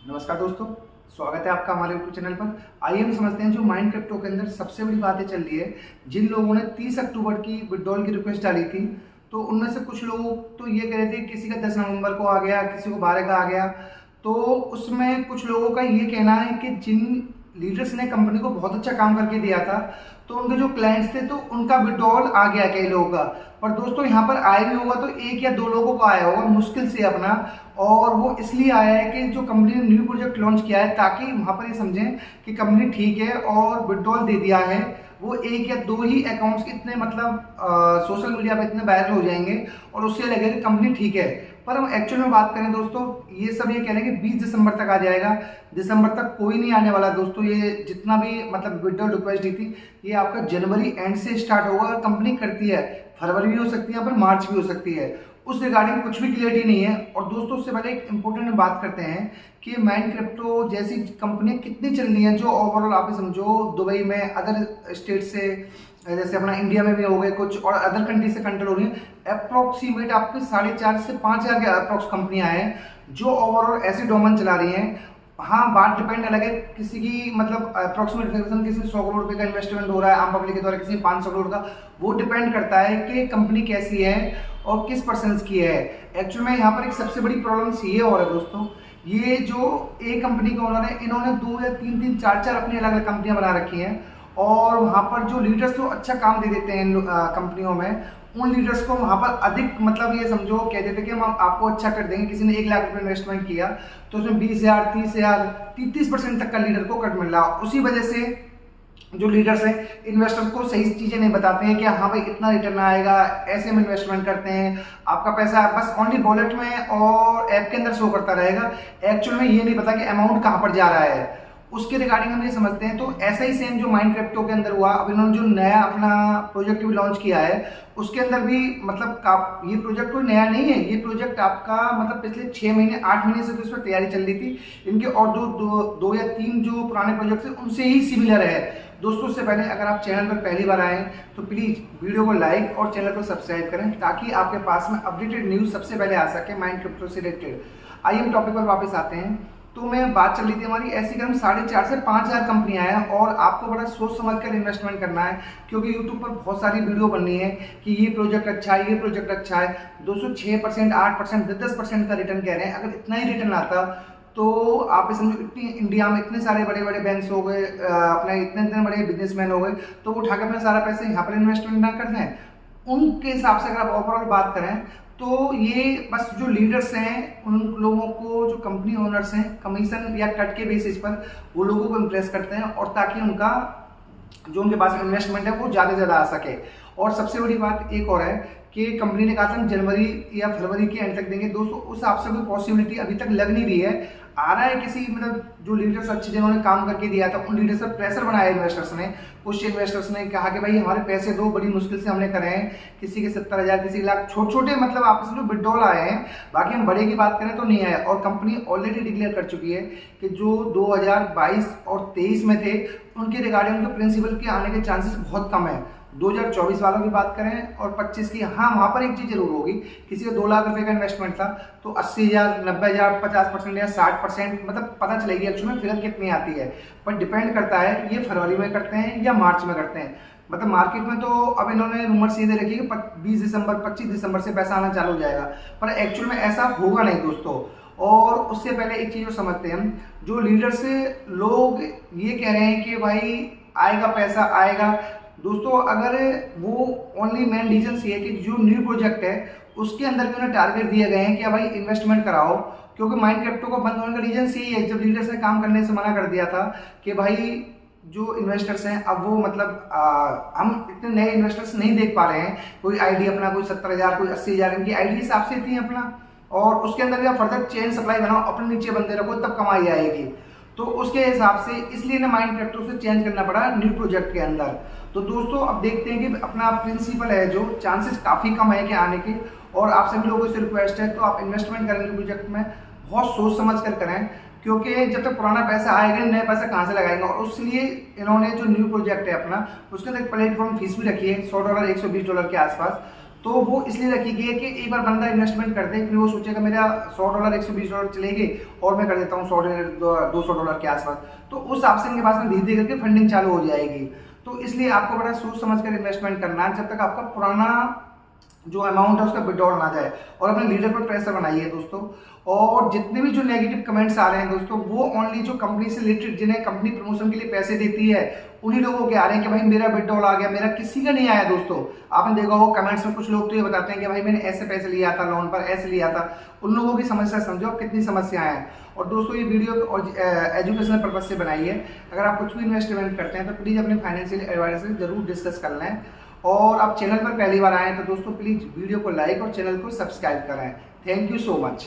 नमस्कार दोस्तों, स्वागत है आपका हमारे यूट्यूब चैनल पर। आइए हम समझते हैं जो माइंड क्रिप्टो के अंदर सबसे बड़ी बातें चल रही है। जिन लोगों ने 30 अक्टूबर की विड्रॉल की रिक्वेस्ट डाली थी, तो उनमें से कुछ लोग तो ये कह रहे थे किसी का 10 नवंबर को आ गया, किसी को 12 का आ गया। तो उसमें कुछ लोगों का ये कहना है कि जिन लीडर्स ने कंपनी को बहुत अच्छा काम करके दिया था, तो उनके जो क्लाइंट्स थे तो उनका विड्रॉल आ गया कई लोगों का। पर दोस्तों यहाँ पर आया भी होगा तो एक या दो लोगों को आया होगा मुश्किल से अपना, और वो इसलिए आया है कि जो कंपनी ने न्यू प्रोजेक्ट लॉन्च किया है, ताकि वहाँ पर ये समझें कि कंपनी ठीक है और विड्रॉल दे दिया है। वो एक या दो ही अकाउंट्स इतने मतलब सोशल मीडिया पे इतने वायरल हो जाएंगे और उससे लगेगा कि कंपनी ठीक है। पर हम एक्चुअल में बात करें दोस्तों, ये सब ये कह रहे हैं कि 20 दिसंबर तक आ जाएगा। दिसंबर तक कोई नहीं आने वाला दोस्तों। ये जितना भी मतलब विड्रॉल रिक्वेस्ट दी थी, ये आपका जनवरी एंड से स्टार्ट होगा। कंपनी करती है, फरवरी भी हो सकती है, यहाँ पर मार्च भी हो सकती है। उस रिगार्डिंग कुछ भी क्लियरिटी नहीं है। और दोस्तों उससे पहले एक इंपॉर्टेंट बात करते हैं कि माइंड क्रिप्टो जैसी कंपनियां कितनी चल रही हैं, जो ओवरऑल आप समझो दुबई में, अदर स्टेट से, जैसे अपना इंडिया में भी हो गए कुछ, और अदर कंट्री से कंट्रोल हो रही है। अप्रोक्सीमेट आपके 4,500 से 5,000 के अप्रोक्स कंपनियां हैं जो ओवरऑल ऐसे डोमेन चला रही हैं। हाँ, बात डिपेंड अलग है। किसी की मतलब अप्रोक्सीमेट फिगरेशन, किसी 100 करोड़ रुपए का इन्वेस्टमेंट हो रहा है आम पब्लिक के द्वारा, किसी 500 करोड़ का। वो डिपेंड करता है कि कंपनी कैसी है और किस पर्सन की है। एक्चुअल में यहाँ पर एक सबसे बड़ी प्रॉब्लम ये हो रहा है दोस्तों, ये जो एक कंपनी के ओनर है, इन्होंने 2 या 3 4 अपनी अलग अलग कंपनियां बना रखी हैं। और वहाँ पर जो लीडर्स तो अच्छा काम दे देते हैं कंपनियों में, उन लीडर्स को वहाँ पर अधिक मतलब ये समझो कहते थे कि हम आपको अच्छा कर देंगे। किसी ने 1 लाख रुपए इन्वेस्टमेंट किया तो उसमें 20,000, 30,000, 30% तक का लीडर को कट मिल रहा। उसी वजह से जो लीडर्स हैं इन्वेस्टर को सही चीजें नहीं बताते हैं कि हाँ भाई इतना रिटर्न आएगा, ऐसे हम इन्वेस्टमेंट करते हैं, आपका पैसा बस ओनली वॉलेट में और ऐप के अंदर शो करता रहेगा। एक्चुअल में ये नहीं पता कि अमाउंट कहाँ पर जा रहा है। उसके रिगार्डिंग हम ये समझते हैं। तो ऐसा ही सेम जो माइंड क्रिप्टो के अंदर हुआ, अब इन्होंने जो नया अपना प्रोजेक्ट भी लॉन्च किया है, उसके अंदर भी मतलब ये प्रोजेक्ट कोई नया नहीं है। ये प्रोजेक्ट आपका मतलब पिछले 6 महीने 8 महीने से तो इस पर तैयारी चल रही थी इनके, और दो या तीन जो पुराने प्रोजेक्ट थे उनसे ही सिमिलर है दोस्तों। उससे पहले अगर आप चैनल पर पहली बार आए तो प्लीज वीडियो को लाइक और चैनल को सब्सक्राइब करें, ताकि आपके पास में अपडेटेड न्यूज सबसे पहले आ सके माइंड क्रिप्टो से रिलेटेड। आइए हम टॉपिक पर वापस आते हैं। तो मैं बात चल रही थी हमारी ऐसी कि हम 4,500 से 5,000 कंपनियां हैं और आपको बड़ा सोच समझ कर इन्वेस्टमेंट करना है, क्योंकि यूट्यूब पर बहुत सारी वीडियो बन रही है कि ये प्रोजेक्ट अच्छा है, ये प्रोजेक्ट अच्छा है। 206%, 8%, 10% का रिटर्न कह रहे हैं। अगर इतना ही रिटर्न आता तो आप समझो इतनी इंडिया में इतने सारे बड़े बड़े बैंक्स हो गए, अपने इतने इतने बड़े बिजनेसमैन हो गए, तो वो उठा के अपना सारा पैसा यहाँ पर इन्वेस्टमेंट ना करते हैं। उनके हिसाब से अगर आप ओवरऑल बात करें तो ये बस जो लीडर्स हैं उन लोगों को, जो कंपनी ओनर्स हैं, कमीशन या कट के बेसिस पर वो लोगों को इम्प्रेस करते हैं, और ताकि उनका जो उनके पास इन्वेस्टमेंट है वो ज़्यादा से ज़्यादा आ सके। और सबसे बड़ी बात एक और है कि कंपनी ने कहा था हम जनवरी या फरवरी के एंड तक देंगे। दोस्तों उस हिसाब से कोई पॉसिबिलिटी अभी तक लग नहीं रही है। आ रहा है किसी मतलब जो लीडर्स अच्छे जिन्होंने काम करके दिया था, उन लीडर्स पर प्रेशर बनाया इन्वेस्टर्स ने। कुछ इन्वेस्टर्स ने कहा कि भाई हमारे पैसे दो, बड़ी मुश्किल से हमने करे हैं। किसी के 70,000, किसी के लाख, छोटे छोटे मतलब आपस में विड्रॉल आए हैं। बाकी हम बड़े की बात करें तो नहीं आया। और कंपनी ऑलरेडी डिक्लेयर कर चुकी है कि जो 2022 और 23 में थे उनके रिगार्डिंग उनके प्रिंसिपल के आने के चांसेस बहुत कम है। 2024 वालों की बात करें और 25 की, हाँ वहाँ पर एक चीज़ जरूर होगी, किसी का 2 लाख रुपए का इन्वेस्टमेंट था तो 80,000, 90,000, 50% या 60% मतलब पता चलेगी एक्चुअली में फिगर कितनी आती है। पर डिपेंड करता है ये फरवरी में करते हैं या मार्च में करते हैं। मतलब मार्केट में तो अब इन्होंने रूमर्स ये दे रखी है कि 20 दिसंबर, 25 दिसंबर से पैसा आना चालू हो जाएगा, पर एक्चुअल में ऐसा होगा नहीं दोस्तों। और उससे पहले एक चीज़ समझते हैं हम, जो लीडर्स लोग ये कह रहे हैं कि भाई आएगा पैसा आएगा। दोस्तों अगर वो ओनली मेन रीजन ये है कि जो न्यू प्रोजेक्ट है उसके अंदर भी उन्हें टारगेट दिए गए हैं कि भाई इन्वेस्टमेंट कराओ, क्योंकि माइंड क्रिप्टो को बंद होने का रीजन यही है। जब लीडर्स ने काम करने से मना कर दिया था कि भाई जो इन्वेस्टर्स हैं अब वो मतलब हम इतने नए इन्वेस्टर्स नहीं देख पा रहे हैं। कोई आईडी अपना, कोई 70,000, कोई 80,000, इनकी आईडी हिसाब से थी अपना, और उसके अंदर भी आप फर्दर चेन सप्लाई बनाओ, अपने नीचे बंदे रखो, तब कमाई आएगी। तो उसके हिसाब से इसलिए ना माइंड क्रिप्टो से चेंज करना पड़ा न्यू प्रोजेक्ट के अंदर। तो दोस्तों अब देखते हैं कि अपना प्रिंसिपल है जो चांसेस काफ़ी कम है कि आने के, और आप सभी लोगों से रिक्वेस्ट है तो आप इन्वेस्टमेंट करेंगे प्रोजेक्ट में बहुत सोच समझ कर करें, क्योंकि जब तक पुराना पैसा आएगा नया पैसा कहाँ से लगाएंगे। और उसलिए इन्होंने जो न्यू प्रोजेक्ट है अपना, उसके अंदर प्लेटफॉर्म फीस भी रखी है $100, $120 के आसपास। तो वो इसलिए रखी गई है कि एक बार बंदा इन्वेस्टमेंट कर दे, फिर वो सोचेगा मेरा $100 $120 चलेंगे और मैं कर देता हूँ $100 $200 के आसपास, तो उस हिसाब से इनके पास में धीरे धीरे करके फंडिंग चालू हो जाएगी। तो इसलिए आपको बड़ा सोच समझ कर इन्वेस्टमेंट करना है, जब तक आपका पुराना जो अमाउंट है उसका विड्रॉल ना जाए। और अपने लीडर पर प्रेशर बनाइए दोस्तों। और जितने भी जो नेगेटिव कमेंट्स आ रहे हैं दोस्तों, वो ओनली जो कंपनी से रिलेटेड, जिन्हें कंपनी प्रमोशन के लिए पैसे देती है, उन्हीं लोगों के आ रहे हैं कि भाई मेरा विड्रॉल आ गया, मेरा किसी का नहीं आया। दोस्तों आपने देखा होगा कमेंट्स में कुछ लोग तो ये बताते हैं कि भाई मैंने ऐसे पैसे लिया था, लोन पर ऐसे लिया था। उन लोगों की समस्या समझो कितनी समस्याएं हैं। और दोस्तों ये वीडियो और एजुकेशनल पर्पज से बनाई है। अगर आप कुछ भी इन्वेस्टमेंट करते हैं तो प्लीज़ अपने फाइनेंशियल एडवाइजर से जरूर डिस्कस कर लें। और आप चैनल पर पहली बार आए हैं तो दोस्तों प्लीज़ वीडियो को लाइक और चैनल को सब्सक्राइब करें। Thank you so much.